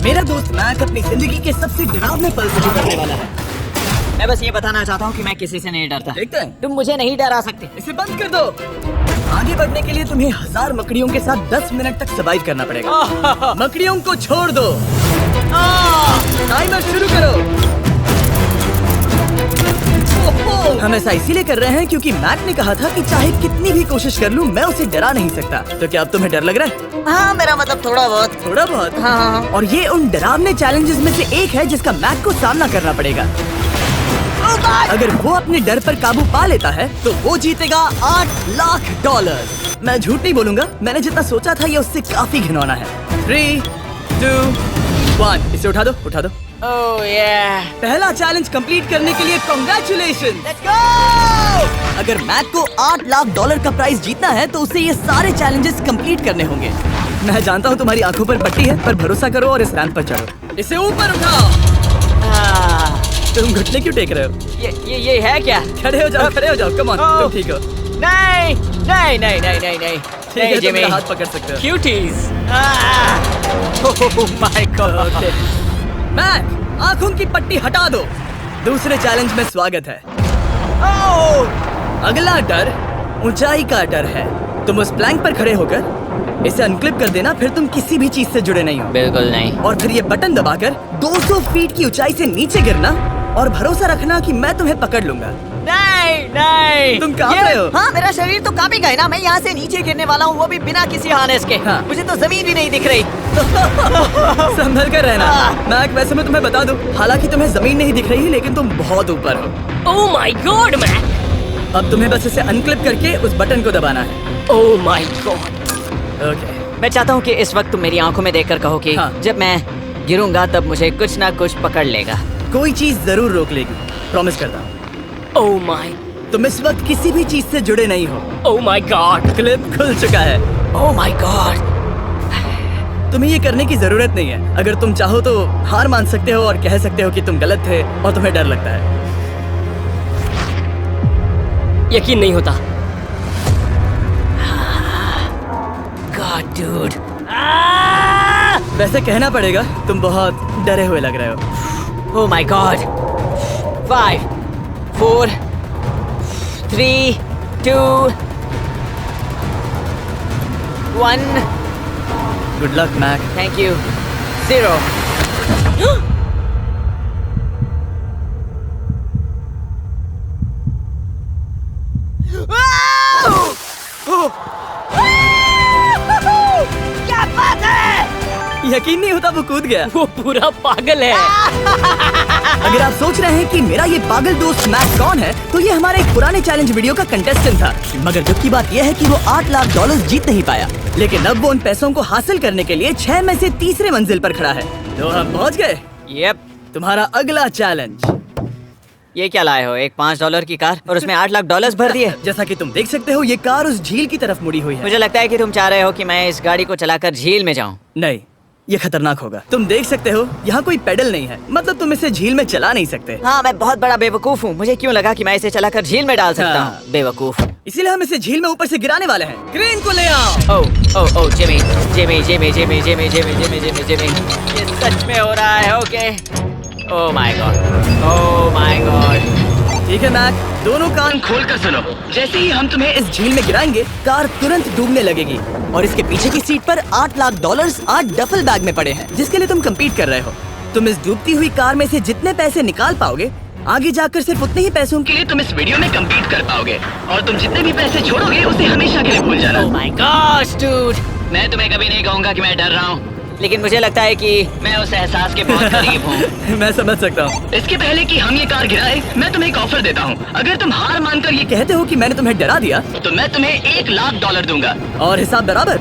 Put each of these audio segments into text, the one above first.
मेरा दोस्त मैक अपनी जिंदगी के सबसे डरावने पल से गुजरने वाला है। मैं बस ये बताना चाहता हूँ कि मैं किसी से नहीं डरता। देखते हैं। तुम मुझे नहीं डरा सकते। इसे बंद कर दो। आगे बढ़ने के लिए तुम्हें 1000 मकड़ियों के साथ 10 मिनट तक सर्वाइव करना पड़ेगा। मकड़ियों को छोड़ दो। टाइमर शुरू करो। हम ऐसा इसीलिए कर रहे हैं क्योंकि मैक ने कहा था कि चाहे कितनी भी कोशिश कर लूं मैं उसे डरा नहीं सकता। तो क्या अब तुम्हें डर लग रहा है? हाँ, मेरा मतलब थोड़ा बहुत। थोड़ा बहुत? हाँ। और ये उन डरावने चैलेंजेस में से एक है जिसका मैक को सामना करना पड़ेगा। अगर वो अपने डर पर काबू पा लेता है तो वो जीतेगा $8 लाख। मैं झूठ नहीं बोलूंगा, मैंने जितना सोचा था ये उससे काफी घिनौना है। 3, 2, 1 इसे उठा दो, उठा दो। ओह yeah। पहला चैलेंज कंप्लीट करने के लिए कांग्रेचुलेशन। Let's go! अगर मैक को $8 लाख का प्राइज जीतना है तो उसे ये सारे चैलेंजेस कंप्लीट करने होंगे। मैं जानता हूँ तुम्हारी आंखों पर पट्टी है, पर भरोसा करो और इस रैंप पर चढ़ो। इसे ऊपर उठाओ। तुम घुटने क्यों टेक रहे हो? ये है क्या? खड़े हो जाओ, खड़े हो जाओ। कम ऑन, तुम ठीक हो? नहीं नहीं नहीं नहीं नहीं नहीं। ठीक है, तुम मेरा हाथ पकड़ सकते हो। Cuties. Oh my god. Mac, आंखों की पट्टी हटा दो। दूसरे चैलेंज में स्वागत है। अगला डर ऊंचाई का डर है। तुम उस प्लैंक पर खड़े होकर इसे अनक्लिप कर देना, फिर तुम किसी भी चीज से जुड़े नहीं हो। बिल्कुल नहीं। और फिर ये बटन दबाकर 200 फीट की ऊंचाई से नीचे गिरना और भरोसा रखना कि मैं तुम्हें पकड़ लूंगा। नहीं नहीं। तुम कांप रहे हो? हाँ, मेरा शरीर तो कांपेगा ही ना। मैं यहाँ से नीचे गिरने वाला हूँ, वो भी बिना किसी हार्नेस के। हाँ। मुझे तो जमीन भी नहीं दिख रही। संभल कर रहना। मैक, वैसे मैं तुम्हें बता दूं, हालांकि तुम्हें जमीन नहीं दिख रही लेकिन तुम बहुत ऊपर हो। Oh my god Mac. अब तुम्हें बस इसे अनक्लिप करके उस बटन को दबाना है। ओह माय गॉड। ओके। मैं चाहता हूँ कि इस वक्त तुम मेरी आंखों में देखकर कहो कि हाँ। जब मैं गिरूंगा तब मुझे कुछ ना कुछ पकड़ लेगा। कोई चीज जरूर रोक लेगी, प्रॉमिस करता हूँ। Oh my. तुम इस वक्त किसी भी चीज से जुड़े नहीं हो। Oh my God. क्लिप खुल चुका है। ओह माय गॉड। तुम्हें ये करने की जरूरत नहीं है। अगर तुम चाहो तो हार मान सकते हो और कह सकते हो कि तुम गलत थे और तुम्हें डर लगता है। यकीन नहीं होता। God, dude. वैसे कहना पड़ेगा, तुम बहुत डरे हुए लग रहे हो। Oh my God. 5, 4, 3, 2, 1. Good luck Mac. Thank you. 0. क्या बात है? यकीन नहीं होता वो कूद गया। वो पूरा पागल है। अगर आप सोच रहे हैं कि मेरा ये पागल दोस्त मैक कौन है, तो ये हमारे एक पुराने चैलेंज वीडियो का कंटेस्टेंट था। मगर दुख की बात यह है कि वो $8 लाख जीत नहीं पाया। लेकिन अब वो उन पैसों को हासिल करने के लिए 6 में से तीसरे मंजिल पर खड़ा है। तो हम पहुँच गए। Yep. तुम्हारा अगला चैलेंज। ये क्या लाए हो? एक $5 की कार और उसमें $8 लाख भर दिए। जैसा कि तुम देख सकते हो, ये कार उस झील की तरफ मुड़ी हुई है। मुझे लगता है कि तुम चाह रहे हो कि मैं इस गाड़ी को चलाकर झील में जाऊं। नहीं, ये खतरनाक होगा। तुम देख सकते हो यहाँ कोई पेडल नहीं है, मतलब तुम इसे झील में चला नहीं सकते। हाँ, मैं बहुत बड़ा बेवकूफ हूँ। मुझे क्यों लगा कि मैं इसे चलाकर झील में डाल सकता हाँ। हूँ? बेवकूफ। इसीलिए हम इसे झील में ऊपर से गिराने वाले हैं। क्रेन को ले आओ। Oh Jimmy Jimmy Jimmy Jimmy Jimmy Jimmy Jimmy Jimmy Jimmy, ये सच में हो रहा है। Okay. Oh my god. Oh my god. ठीक है मैक, दोनों कान खोल कर सुनो। जैसे ही हम तुम्हें इस झील में गिराएंगे, कार तुरंत डूबने लगेगी और इसके पीछे की सीट पर $8 लाख 8 डफल बैग में पड़े हैं, जिसके लिए तुम कम्पीट कर रहे हो। तुम इस डूबती हुई कार में से जितने पैसे निकाल पाओगे, आगे जाकर सिर्फ उतने ही पैसों के लिए तुम इस वीडियो में कम्पीट कर पाओगे। और तुम जितने भी पैसे छोड़ोगे उसे हमेशा के लिए भूल जाना। ओह माय गॉड डूड। मैं तुम्हें कभी नहीं कहूंगा कि मैं डर रहा हूँ, लेकिन मुझे लगता है कि मैं उस एहसास के बहुत करीब हूँ। मैं समझ सकता हूँ। इसके पहले कि हम ये कार गिराए, मैं तुम्हें एक ऑफर देता हूँ। अगर तुम हार मानकर ये कहते हो कि मैंने तुम्हें डरा दिया, तो मैं तुम्हें $1 लाख दूंगा। और हिसाब बराबर।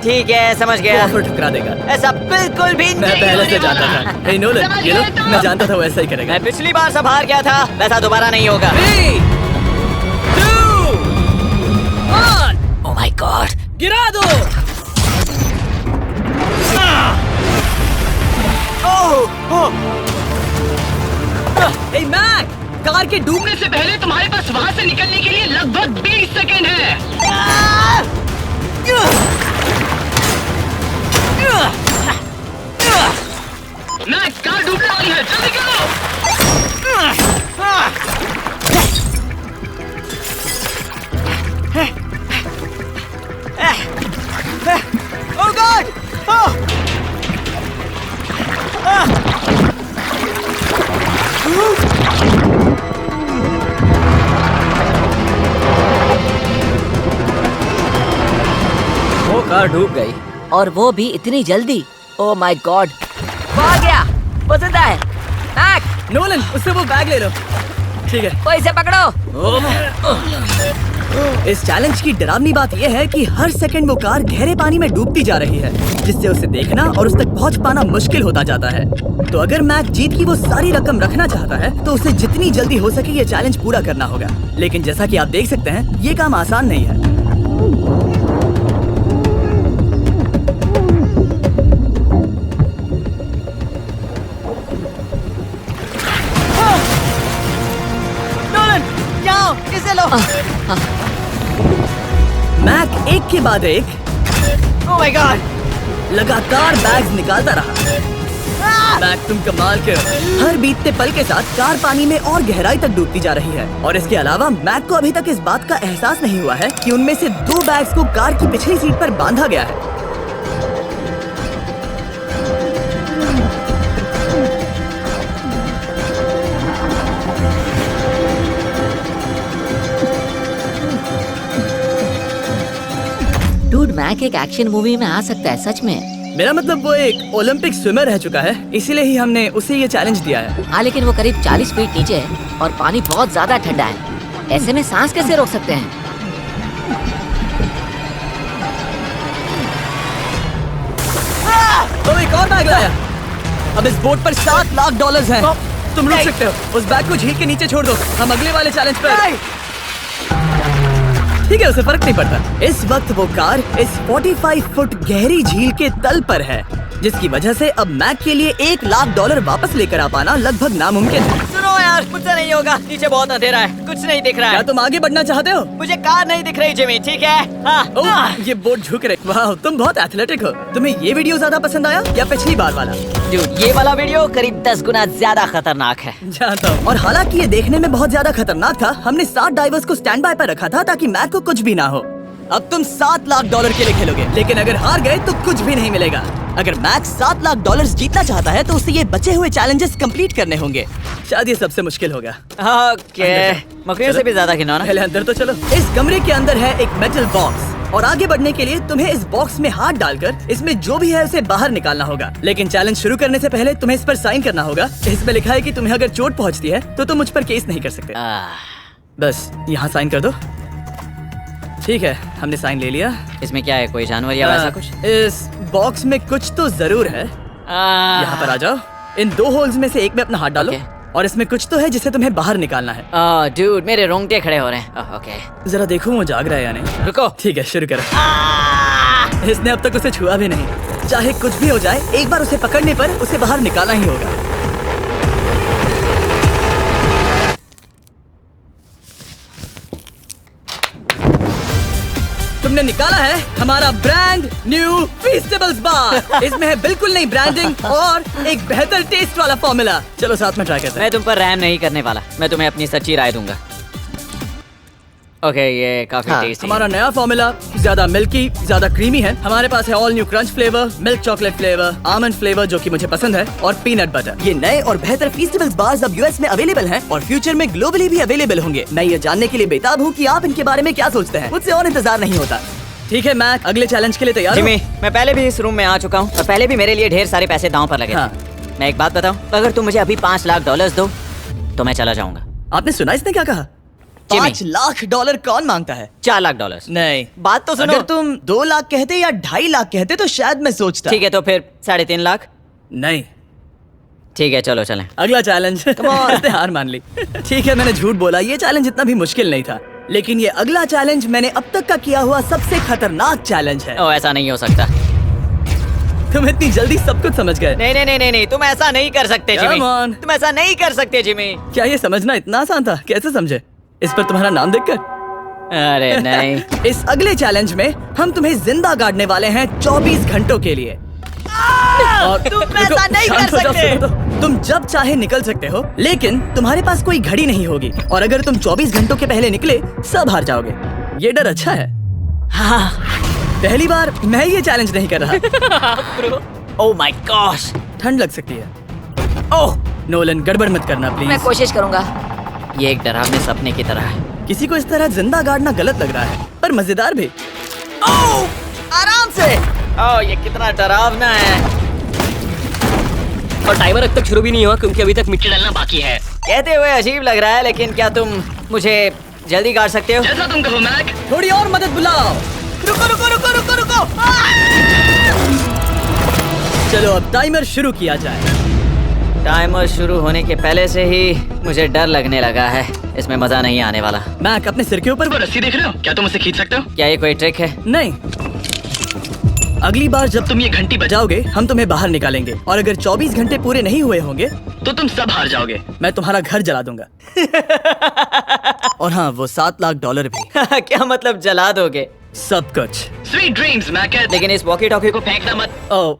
ठीक है, समझ गया। ऑफर ठुकरा देगा। ऐसा बिल्कुल भी मैं नहीं पहले होने से जानता वाला। था। हे नोलन, समझ ये लो, गए तुम? मैं जानता था वो ऐसा ही करेगा। मैं पिछली बार सब हार गया था, वैसा दोबारा नहीं होगा। 3, 2, 1 ओह माय गॉड। गिरा दो। हे मैक, कार के डूबने से पहले तुम्हारे पास वहाँ से निकलने के लिए लगभग 20 सेकेंड है। गॉड! वो कार डूब गई और वो भी इतनी जल्दी। ओह माय गॉड, वो आ गया, वो जिंदा है। मैक, नोलन, उससे वो बैग ले लो। ठीक है। वो इसे पकड़ो। इस चैलेंज की डरावनी बात यह है कि हर सेकंड वो कार गहरे पानी में डूबती जा रही है, जिससे उसे देखना और उस तक पहुंच पाना मुश्किल होता जाता है। तो अगर मैक जीत की वो सारी रकम रखना चाहता है तो उसे जितनी जल्दी हो सके ये चैलेंज पूरा करना होगा। लेकिन जैसा कि आप देख सकते हैं, ये काम आसान नहीं है। इसे लो। मैक एक के बाद एक ओह माय गॉड, लगातार बैग्स निकालता रहा। मैक, तुम कमाल के हो। हर बीतते पल के साथ कार पानी में और गहराई तक डूबती जा रही है और इसके अलावा मैक को अभी तक इस बात का एहसास नहीं हुआ है कि उनमें से 2 बैग्स को कार की पिछली सीट पर बांधा गया है। डूड, मैक एक एक्शन मूवी में आ सकता है सच में। मेरा मतलब वो एक ओलंपिक स्विमर रह चुका है, इसीलिए ही हमने उसे ये चैलेंज दिया है। हाँ, लेकिन वो करीब 40 फीट नीचे है और पानी बहुत ज्यादा ठंडा है। ऐसे में सांस कैसे रोक सकते हैं? तो एक और बैग लाया। अब इस बोट पर $7 लाख हैं। तुम रुक सकते हो। उस बैग को झील के नीचे छोड़ दो, हम अगले वाले चैलेंज पर। ठीक है, उसे फर्क नहीं पड़ता। इस वक्त वो कार इस 45 फुट गहरी झील के तल पर है, जिसकी वजह से अब मैक के लिए $1 लाख वापस लेकर आ पाना लगभग नामुमकिन है। सुनो यार, मुझसे नहीं होगा। नीचे बहुत अंधेरा है, कुछ नहीं दिख रहा क्या है। तुम आगे बढ़ना चाहते हो? मुझे कार नहीं दिख रही जिमी, ठीक है? हाँ। ओह, ये बोट झुक रही। वाह, तुम बहुत एथलेटिक हो। तुम्हें ये वीडियो ज्यादा पसंद आया या पिछली बार वाला? Dude, ये वाला वीडियो करीब 10 गुना ज्यादा खतरनाक है। जानता हूँ। और हालांकि ये देखने में बहुत ज्यादा खतरनाक था, हमने 7 डाइवर्स को स्टैंड बाय पर रखा था ताकि मैक को कुछ भी ना हो। अब तुम $7 लाख के लिए खेलोगे, लेकिन अगर हार गए तो कुछ भी नहीं मिलेगा। अगर मैक $7 लाख जीतना चाहता है तो उसे ये बचे हुए चैलेंजेस कंप्लीट करने होंगे। शायद ये सबसे मुश्किल होगा। ओके, मकड़ियों से भी ज्यादा खिलौना। पहले अंदर तो चलो। इस कमरे के अंदर है एक मेटल बॉक्स और आगे बढ़ने के लिए तुम्हें इस बॉक्स में हाथ डालकर इसमें जो भी है उसे बाहर निकालना होगा। लेकिन चैलेंज शुरू करने से पहले तुम्हें इस पर साइन करना होगा। इसमें लिखा है कि तुम्हें अगर चोट पहुंचती है तो तुम मुझ पर केस नहीं कर सकते। बस यहाँ साइन कर दो। ठीक है, हमने साइन ले लिया। इसमें क्या है, कोई जानवर या वैसा कुछ? इस बॉक्स में कुछ तो जरूर है। यहाँ पर आ जाओ। इन 2 होल्स में से एक में अपना हाथ डालो। और इसमें कुछ तो है जिसे तुम्हें बाहर निकालना है। डूड, मेरे रोंगटे खड़े हो रहे हैं। ओके, जरा देखो वो जाग रहा है या नहीं। रुको। ठीक है, शुरू करो। इसने अब तक उसे छुआ भी नहीं। चाहे कुछ भी हो जाए, एक बार उसे पकड़ने पर उसे बाहर निकालना ही होगा। तुमने निकाला है हमारा ब्रांड न्यू फीस्टेबल्स बार। इसमें है बिल्कुल नई ब्रांडिंग और एक बेहतर टेस्ट वाला फॉर्मूला। चलो साथ में ट्राई करते हैं। मैं तुम पर रहम नहीं करने वाला, मैं तुम्हें अपनी सच्ची राय दूंगा। ओके, ये काफी टेस्टी। हमारा नया फॉर्मूला ज्यादा मिल्की, ज्यादा क्रीमी है। हमारे पास है all new crunch flavour, milk chocolate flavour, almond flavour जो कि मुझे पसंद है, और पीनट बटर। ये नए और बेहतर फीस्टेबल्स बार्स अब यूएस में अवेलेबल हैं और फ्यूचर में ग्लोबली भी अवेलेबल होंगे। मैं ये जानने के लिए बेताब हूँ कि आप इनके बारे में क्या सोचते हैं। मुझसे और इंतजार नहीं होता। ठीक है मैक, अगले चैलेंज के लिए तैयार हो? जिमी, मैं पहले भी इस रूम में आ चुका हूँ और पहले भी मेरे लिए ढेर सारे पैसे दांव पर लगे। हाँ। मैं एक बात बताऊँ, अगर तुम मुझे अभी $5 लाख दो तो मैं चला जाऊंगा। आपने सुना इसने क्या कहा? $5 लाख कौन मांगता है? $4 लाख। नहीं, बात तो सुनो। अगर तुम 2 लाख कहते या 2.5 लाख कहते तो शायद मैं सोचता। ठीक है, तो फिर 3.5 लाख। नहीं, ठीक है, चलो चलें। अगला चैलेंज। इसने हार मान ली। ठीक है, मैंने झूठ बोला। ये चैलेंज इतना भी मुश्किल नहीं था, लेकिन ये अगला चैलेंज मैंने अब तक का किया हुआ सबसे खतरनाक चैलेंज है। ओ, ऐसा नहीं हो सकता। तुम इतनी जल्दी सब कुछ समझ गए। नहीं नहीं नहीं नहीं, तुम ऐसा नहीं कर सकते जिमी। Come on. तुम ऐसा नहीं कर सकते जिमी। क्या ये समझना इतना आसान था? कैसे समझे? इस पर तुम्हारा नाम देखकर? अरे नहीं। इस अगले चैलेंज में हम तुम्हें जिंदा गाड़ने वाले हैं 24 घंटों के लिए। और तुम रुको, ऐसा नहीं शांत कर हो जाओ, सकते। सुनो तो। तुम जब चाहे निकल सकते हो, लेकिन तुम्हारे पास कोई घड़ी नहीं होगी और अगर तुम 24 घंटों के पहले निकले सब हार जाओगे। ये डर अच्छा है। हाँ। पहली बार मैं ये चैलेंज नहीं कर रहा। Oh my gosh. ठंड लग सकती है। ओह, नोलन गड़बड़ मत करना मैं प्लीज। कोशिश करूंगा। ये एक डरावने सपने की तरह है। किसी को इस तरह जिंदा गाड़ना गलत लग रहा है, पर मजेदार भी। ओह, आराम से। ओह, ये कितना डरावना है। और टाइमर अब तक शुरू भी नहीं हुआ क्योंकि अभी तक मिट्टी डलना बाकी है। कहते हुए अजीब लग रहा है, लेकिन क्या तुम मुझे जल्दी काट सकते हो? जैसा तुम कहो मैक। थोड़ी और मदद बुलाओ। रुको रुको रुको रुको रुको। चलो अब टाइमर शुरू किया जाए। टाइमर शुरू होने के पहले से ही मुझे डर लगने लगा है। इसमें मजा नहीं आने वाला। मैक अपने सिर के ऊपर वो रस्सी देख रहे हो? क्या तुम उसे खींच सकते हो? क्या ये कोई ट्रिक है? नहीं। अगली बार जब तुम ये घंटी बजाओगे हम तुम्हें बाहर निकालेंगे, और अगर 24 घंटे पूरे नहीं हुए होंगे तो तुम सब हार जाओगे। मैं तुम्हारा घर जला दूंगा। और हाँ, वो $7 लाख भी। क्या मतलब जला दोगे? सब कुछ। Sweet dreams Mac. लेकिन इस वॉकी टॉकी को फेंकना मत। ओ,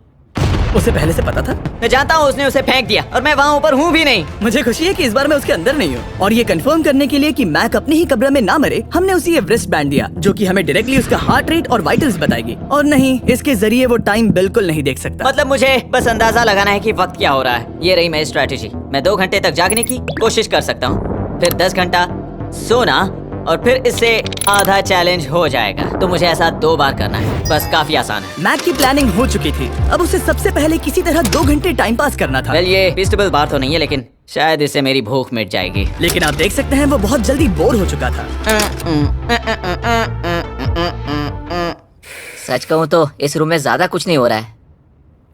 उसे पहले से पता था? मैं जानता हूँ उसने उसे फेंक दिया और मैं वहाँ ऊपर हूँ भी नहीं। मुझे खुशी है कि इस बार मैं उसके अंदर नहीं हूँ। और ये कंफर्म करने के लिए कि मैक अपनी ही कब्र में ना मरे, हमने उसे ये रिस्ट बैंड दिया जो कि हमें डायरेक्टली उसका हार्ट रेट और वाइटल्स बताएगी। और नहीं, इसके जरिए वो टाइम बिल्कुल नहीं देख सकता। मतलब मुझे बस अंदाजा लगाना है कि वक्त क्या हो रहा है। ये रही मेरी स्ट्रेटेजी। मैं 2 घंटे तक जागने की कोशिश कर सकता हूँ, फिर 10 घंटा सोना, और फिर इससे आधा चैलेंज हो जाएगा। तो मुझे ऐसा 2 बार करना है। बस काफी आसान है। मैक की प्लानिंग हो चुकी थी, अब उसे सबसे पहले किसी तरह 2 घंटे टाइम पास करना था। वेल, ये फीस्टेबल बार तो नहीं है, लेकिन शायद इससे मेरी भूख मिट जाएगी। लेकिन आप देख सकते हैं वो बहुत जल्दी बोर हो चुका था। सच कहूँ तो इस रूम में ज्यादा कुछ नहीं हो रहा है।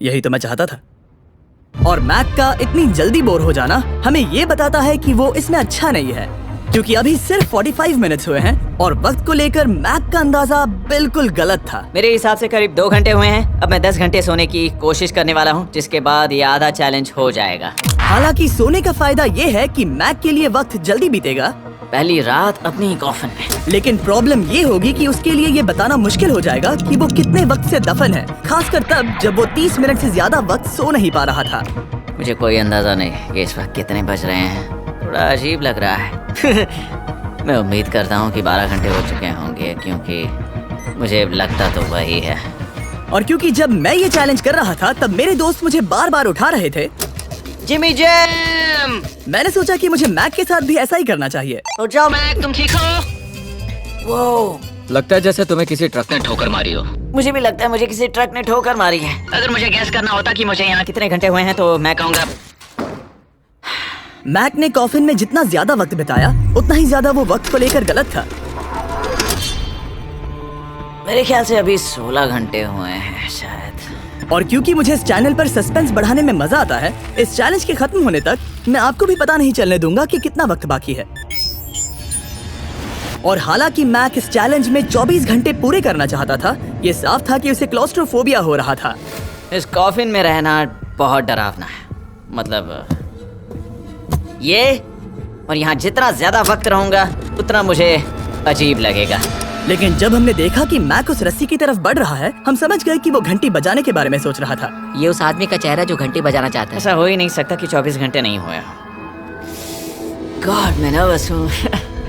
यही तो मैं चाहता था। और मैक का इतनी जल्दी बोर हो जाना हमें ये बताता है कि वो इसमें अच्छा नहीं है, क्योंकि अभी सिर्फ 45 मिनट्स हुए हैं और वक्त को लेकर मैक का अंदाजा बिल्कुल गलत था। मेरे हिसाब से करीब 2 घंटे हुए हैं। अब मैं 10 घंटे सोने की कोशिश करने वाला हूँ, जिसके बाद ये आधा चैलेंज हो जाएगा। हालांकि सोने का फायदा ये है कि मैक के लिए वक्त जल्दी बीतेगा, पहली रात अपनी ही कॉफिन में। लेकिन प्रॉब्लम ये होगी कि उसके लिए ये बताना मुश्किल हो जाएगा कि वो कितने वक्त से दफन है, खासकर तब जब वो 30 मिनट से ज्यादा वक्त सो नहीं पा रहा था। मुझे कोई अंदाजा नहीं कि इस वक्त कितने बज रहे हैं। थोड़ा अजीब लग रहा है। मैं उम्मीद करता हूँ कि 12 घंटे हो चुके होंगे, क्योंकि मुझे लगता तो वही है। और क्योंकि जब मैं ये चैलेंज कर रहा था तब मेरे दोस्त मुझे बार बार उठा रहे थे। जिमी जैम, मैंने सोचा कि मुझे मैक के साथ भी ऐसा ही करना चाहिए। उठ जाओ। मैक तुम ठीक हो? वो लगता है जैसे तुम्हें किसी ट्रक ने ठोकर मारी हो। मुझे भी लगता है मुझे किसी ट्रक ने ठोकर मारी है। अगर मुझे गैस करना होता कि मुझे यहाँ कितने घंटे हुए हैं तो मैं कहूँगा मैक ने कॉफिन में जितना ज्यादा वक्त बिताया उतना ही ज्यादा वो वक्त को लेकर गलत था। मेरे ख्याल से अभी 16 घंटे हुए हैं शायद। और क्योंकि मुझे इस चैनल पर सस्पेंस बढ़ाने में मजा आता है, इस चैलेंज के खत्म होने तक मैं आपको भी पता नहीं चलने दूंगा कि कितना वक्त बाकी है। और हालांकि मैक इस चैलेंज में 24 घंटे पूरे करना चाहता था, ये साफ था कि उसे क्लॉस्ट्रोफोबिया हो रहा था। इस कॉफिन में रहना बहुत डरावना है। मतलब ये, और यहाँ जितना ज्यादा वक्त रहूंगा उतना मुझे अजीब लगेगा। लेकिन जब हमने देखा कि मैक उस रस्सी की तरफ बढ़ रहा है, हम समझ गए कि वो घंटी बजाने के बारे में सोच रहा था। ये उस आदमी का चेहरा जो घंटी बजाना चाहता है। ऐसा हो ही नहीं सकता कि 24 घंटे नहीं हुए। गॉड, मैं नर्वस हूँ।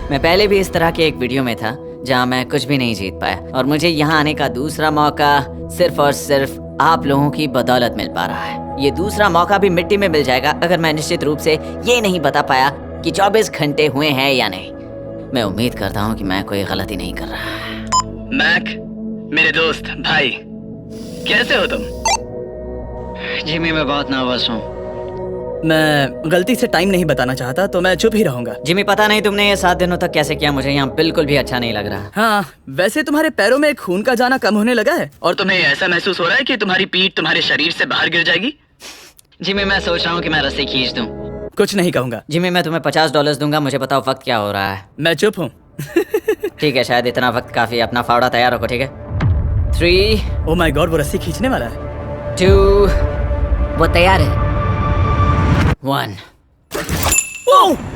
मैं पहले भी इस तरह के एक वीडियो में था जहाँ मैं कुछ भी नहीं जीत पाया, और मुझे यहाँ आने का दूसरा मौका सिर्फ और सिर्फ आप लोगों की बदौलत मिल पा रहा है। ये दूसरा मौका भी मिट्टी में मिल जाएगा अगर मैं निश्चित रूप से ये नहीं बता पाया कि 24 घंटे हुए हैं या नहीं। मैं उम्मीद करता हूँ कि मैं कोई गलती नहीं कर रहा। मैक, मेरे दोस्त भाई, कैसे हो तुम? जिमी, मैं बहुत नर्वस हूँ। मैं गलती से टाइम नहीं बताना चाहता तो मैं चुप ही रहूंगा। जिमी, पता नहीं तुमने ये 7 दिनों तक कैसे किया, मुझे यहाँ बिल्कुल भी अच्छा नहीं लग रहा। हाँ, वैसे तुम्हारे पैरों में खून का जाना कम होने लगा है। और तुम्हें ऐसा महसूस हो रहा है कि तुम्हारी पीठ तुम्हारे शरीर से बाहर गिर जाएगी? जिमी, मैं सोच रहा हूँ कि मैं रस्सी खींच दूँ। कुछ नहीं कहूंगा। जिमी, मैं तुम्हें $50 दूंगा, मुझे बताओ वक्त क्या हो रहा है। मैं चुप हूँ। ठीक है, शायद इतना वक्त काफी। अपना फावड़ा तैयार रखो, ठीक है? 3 ओह माय गॉड, वो रस्सी खींचने वाला है। 2 वो तैयार है। 1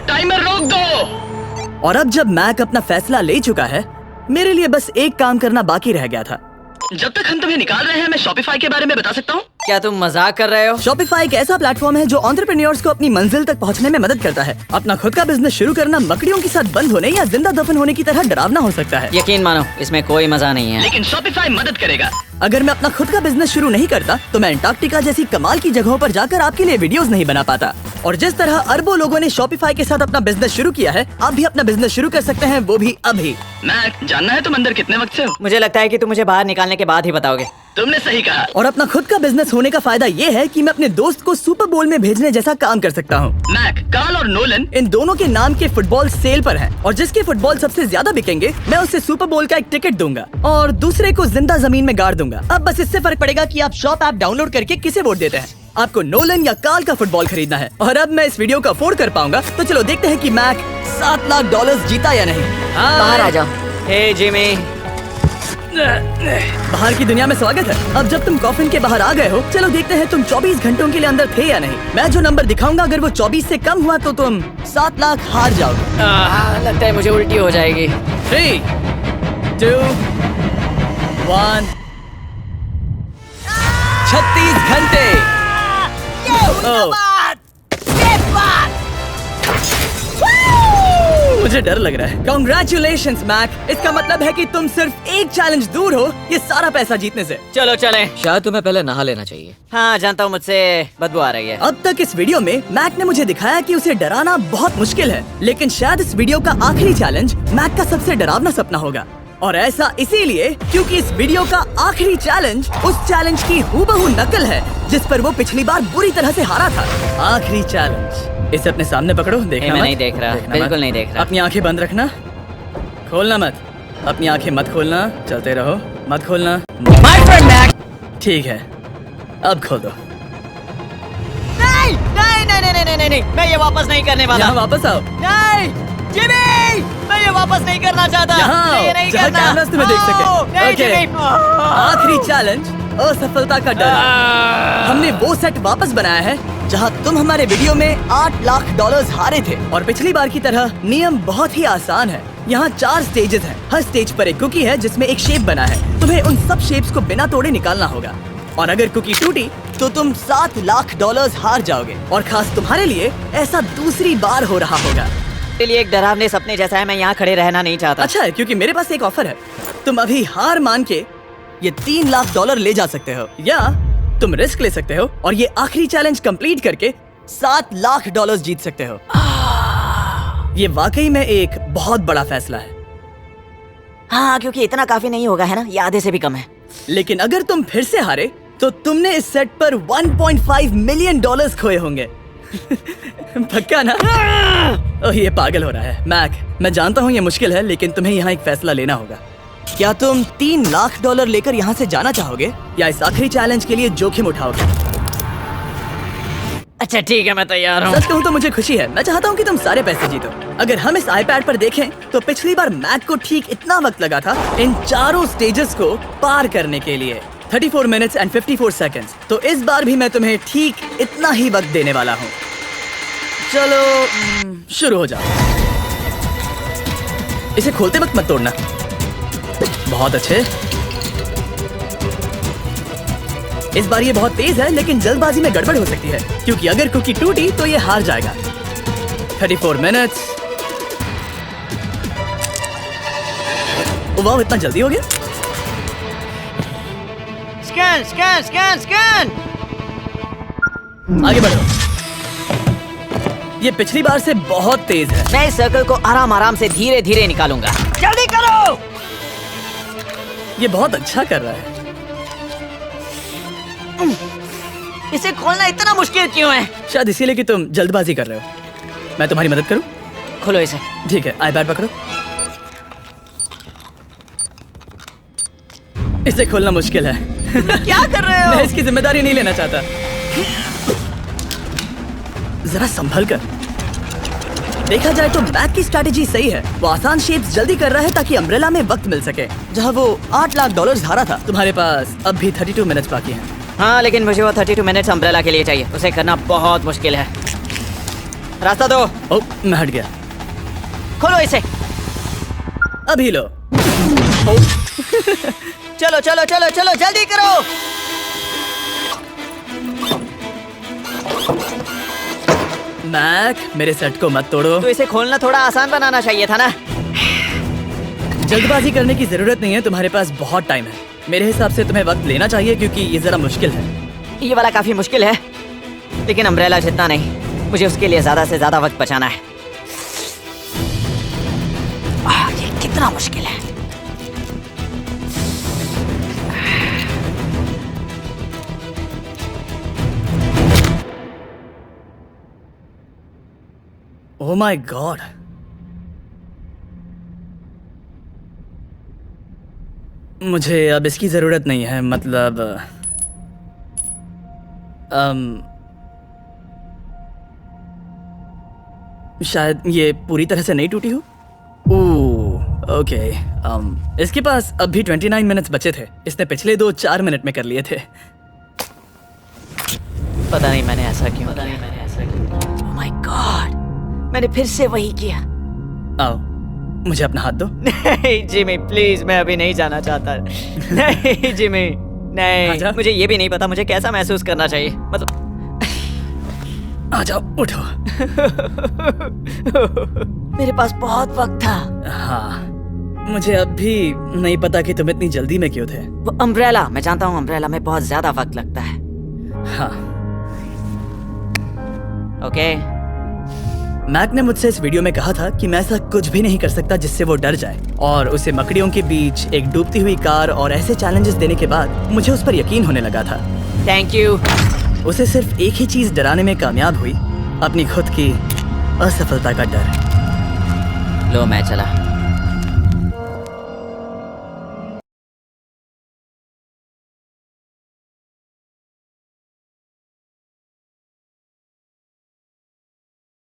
टाइमर रोक दो। और अब जब मैक अपना फैसला ले चुका है, मेरे लिए बस एक काम करना बाकी रह गया था। जब तक हम तुम्हें निकाल रहे हैं, मैं शॉपिफाई के बारे में बता सकता हूँ। क्या तुम मजाक कर रहे हो? शॉपिफाई एक ऐसा प्लेटफॉर्म है जो एंटरप्रेन्योर्स को अपनी मंजिल तक पहुंचने में मदद करता है। अपना खुद का बिजनेस शुरू करना मकड़ियों के साथ बंद होने या जिंदा दफन होने की तरह डरावना हो सकता है। यकीन मानो, इसमें कोई मजा नहीं है। लेकिन शॉपिफाई मदद करेगा। अगर मैं अपना खुद का बिजनेस शुरू नहीं करता तो मैं अंटार्कटिका जैसी कमाल की जगहों पर जाकर आपके लिए वीडियोस नहीं बना पाता। और जिस तरह अरबों लोगों ने शॉपिफाई के साथ अपना बिजनेस शुरू किया है, आप भी अपना बिजनेस शुरू कर सकते हैं, वो भी अभी। मैक, जानना है तुम अंदर कितने वक्त से हो? मुझे लगता है कि तुम मुझे बाहर निकालने के बाद ही बताओगे। तुमने सही कहा। और अपना खुद का बिजनेस होने का फायदा ये है कि मैं अपने दोस्त को सुपर बोल में भेजने जैसा काम कर सकता हूँ। मैक, कार्ल और नोलन इन दोनों के नाम के फुटबॉल सेल पर हैं और जिसके फुटबॉल सबसे ज्यादा बिकेंगे मैं उसे सुपर बोल का एक टिकट दूंगा और दूसरे को जिंदा जमीन में गाड़ दूंगा। अब बस इससे फर्क पड़ेगा कि आप शॉप ऐप डाउनलोड करके किसे वोट देते हैं। आपको नोलन या कार्ल का फुटबॉल खरीदना है। और अब मैं इस वीडियो को अफोर्ड कर पाऊंगा, तो चलो देखते हैं कि मैक $7 लाख जीता या नहीं। बाहर आ जाओ। हे जिमी, बाहर की दुनिया में स्वागत है। अब जब तुम कॉफिन के बाहर आ गए हो, चलो देखते हैं तुम 24 घंटों के लिए अंदर थे या नहीं। मैं जो नंबर दिखाऊंगा, अगर वो 24 से कम हुआ तो तुम 7 लाख हार जाओगे। लगता है मुझे उल्टी हो जाएगी। 3, 2, 1। 36 घंटे। ओह। मुझे डर लग रहा है। Congratulations, Mac. इसका मतलब है कि तुम सिर्फ एक चैलेंज दूर हो ये सारा पैसा जीतने से। चलो चले। शायद तुम्हें पहले नहा लेना चाहिए। हाँ जानता हूँ, मुझसे बदबू आ रही है। अब तक इस वीडियो में मैक ने मुझे दिखाया कि उसे डराना बहुत मुश्किल है, लेकिन शायद इस वीडियो का आखिरी चैलेंज मैक का सबसे डरावना सपना होगा। और ऐसा इसीलिए क्योंकि इस वीडियो का आखिरी चैलेंज उस चैलेंज की हूबहू नकल है जिस पर वो पिछली बार बुरी तरह से हारा था। आखिरी चैलेंज। इसे अपने सामने पकड़ो। देखना मैं मत। नहीं देख रहा, देखना बिल्कुल मत। नहीं देख रहा। अपनी आंखें बंद रखना, खोलना मत। अपनी आंखें मत खोलना, चलते रहो, मत खोलना। My friend Mac. ठीक है, अब खोल दो। नहीं नहीं नहीं नहीं नहीं नहीं, मैं ये वापस नहीं करने वाला। यहाँ वापस आओ। नहीं जिमी, मैं ये वापस नहीं करना चाहता। यहाँ मैं ये आओ, नहीं जहाँ करना। कैमरास तुम्हें देख सके। नहीं ओके। जिमी। आखिरी चैलेंज असफलता का डर। हमने वो सेट वापस बनाया है जहां तुम हमारे वीडियो में $8 लाख हारे थे। और पिछली बार की तरह नियम बहुत ही आसान है। यहाँ 4 स्टेजेस हैं। हर स्टेज पर एक कुकी है जिसमें एक शेप बना है। तुम्हें उन सब शेप्स को बिना तोड़े निकालना होगा और अगर कुकी टूटी तो तुम $7 लाख हार जाओगे। और खास तुम्हारे लिए ऐसा दूसरी बार हो रहा होगा। मेरे लिए एक डरावने सपने जैसा है, मैं यहाँ खड़े रहना नहीं चाहता। अच्छा है क्योंकि मेरे पास एक ऑफर है। तुम अभी हार मान के ये $3 लाख ले जा सकते हो या तुम रिस्क ले सकते हो और ये आखिरी चैलेंज कंप्लीट करके $7 लाख जीत सकते हो। ये वाकई में एक बहुत बड़ा फैसला है। हाँ, क्योंकि इतना काफी नहीं होगा, है ना? ये आधे से भी कम है। लेकिन अगर तुम फिर से हारे तो तुमने इस सेट पर $1.5 मिलियन खोए होंगे। पक्का ना? ओह, ये पागल हो रहा है। मैक, मैं जानता हूँ ये मुश्किल है, लेकिन तुम्हें यहाँ एक फैसला लेना होगा। क्या तुम $3 लाख लेकर यहाँ से जाना चाहोगे या इस आखिरी चैलेंज के लिए जोखिम उठाओगे? अच्छा ठीक है, मैं तैयार हूँ। सच कहूँ तो मुझे खुशी है। मैं चाहता हूँ कि तुम सारे पैसे जीतो। अगर हम इस iPad पर देखें तो पिछली बार मैक को ठीक इतना वक्त लगा था इन चारों स्टेजेस को पार करने के लिए, 34 मिनट्स एंड 54 सेकंड्स। तो इस बार भी मैं तुम्हें ठीक इतना ही वक्त देने वाला हूँ। चलो शुरू हो जाओ। इसे खोलते वक्त मत तोड़ना। बहुत अच्छे। इस बार ये बहुत तेज है, लेकिन जल्दबाजी में गड़बड़ हो सकती है क्योंकि अगर कुकी टूटी तो ये हार जाएगा। 34 मिनट्स। वाह, इतना जल्दी हो गया। Scan scan scan scan. आगे बढ़ो। ये पिछली बार से बहुत तेज है। मैं इस सर्कल को आराम आराम से धीरे धीरे निकालूंगा। जल्दी करो। ये बहुत अच्छा कर रहा है। इसे खोलना इतना मुश्किल क्यों है? शायद इसीलिए कि तुम जल्दबाजी कर रहे हो। मैं तुम्हारी मदद करूं? खोलो इसे। ठीक है, iPad पकड़ो। इसे खोलना मुश्किल है। क्या कर रहे हो? मैं इसकी जिम्मेदारी नहीं लेना चाहता। जरा संभल कर। देखा जाए तो मैक की स्ट्रैटेजी सही है। वो आसान शेप्स जल्दी कर रहा है ताकि अम्ब्रेला में वक्त मिल सके। जहाँ वो $8 लाख हारा था, तुम्हारे पास अब भी 32 मिनट्स बाकी हैं। हाँ, लेकिन मुझे वो 32 मिनट्स अम्ब्रेला के लिए चाहिए। उसे करना बहुत मुश्किल है। रास्ता दो। ओह, मैं हट गया। खोलो इसे। अभी लो। ओह। चलो चलो चलो चलो जल्दी करो। मैक, मेरे सेट को मत तोड़ो। तो इसे खोलना थोड़ा आसान बनाना चाहिए था ना। जल्दबाजी करने की जरूरत नहीं है, तुम्हारे पास बहुत टाइम है। मेरे हिसाब से तुम्हें वक्त लेना चाहिए क्योंकि ये जरा मुश्किल है। ये वाला काफी मुश्किल है, लेकिन अम्ब्रेला जितना नहीं। मुझे उसके लिए ज्यादा से ज्यादा वक्त बचाना है। ये कितना मुश्किल है। ओह माय गॉड, मुझे अब इसकी जरूरत नहीं है। मतलब शायद ये पूरी तरह से नहीं टूटी हो। ओह ओके, इसके पास अब भी 29 मिनट्स बचे थे। इसने पिछले 4 मिनट में कर लिए थे। पता नहीं मैंने ऐसा क्यों किया। ओह माय गॉड, मैंने फिर से वही किया। आओ, मुझे अपना हाथ दो। नहीं जिमी प्लीज, मैं अभी नहीं जाना चाहता। नहीं जिमी, नहीं। आजा। मुझे ये भी नहीं पता मुझे कैसा महसूस करना चाहिए। मतलब आ जाओ, उठो। मेरे पास बहुत वक्त था। हाँ, मुझे अब भी नहीं पता कि तुम इतनी जल्दी में क्यों थे। वो अम्ब्रेला, मैं जानता हूँ अम्ब्रेला में बहुत ज्यादा वक्त लगता है। हाँ, ओके। मैक ने मुझसे इस वीडियो में कहा था कि मैं ऐसा कुछ भी नहीं कर सकता जिससे वो डर जाए, और उसे मकड़ियों के बीच एक डूबती हुई कार और ऐसे चैलेंजेस देने के बाद मुझे उस पर यकीन होने लगा था। Thank you. उसे सिर्फ एक ही चीज डराने में कामयाब हुई, अपनी खुद की असफलता का डर। लो मैं चला।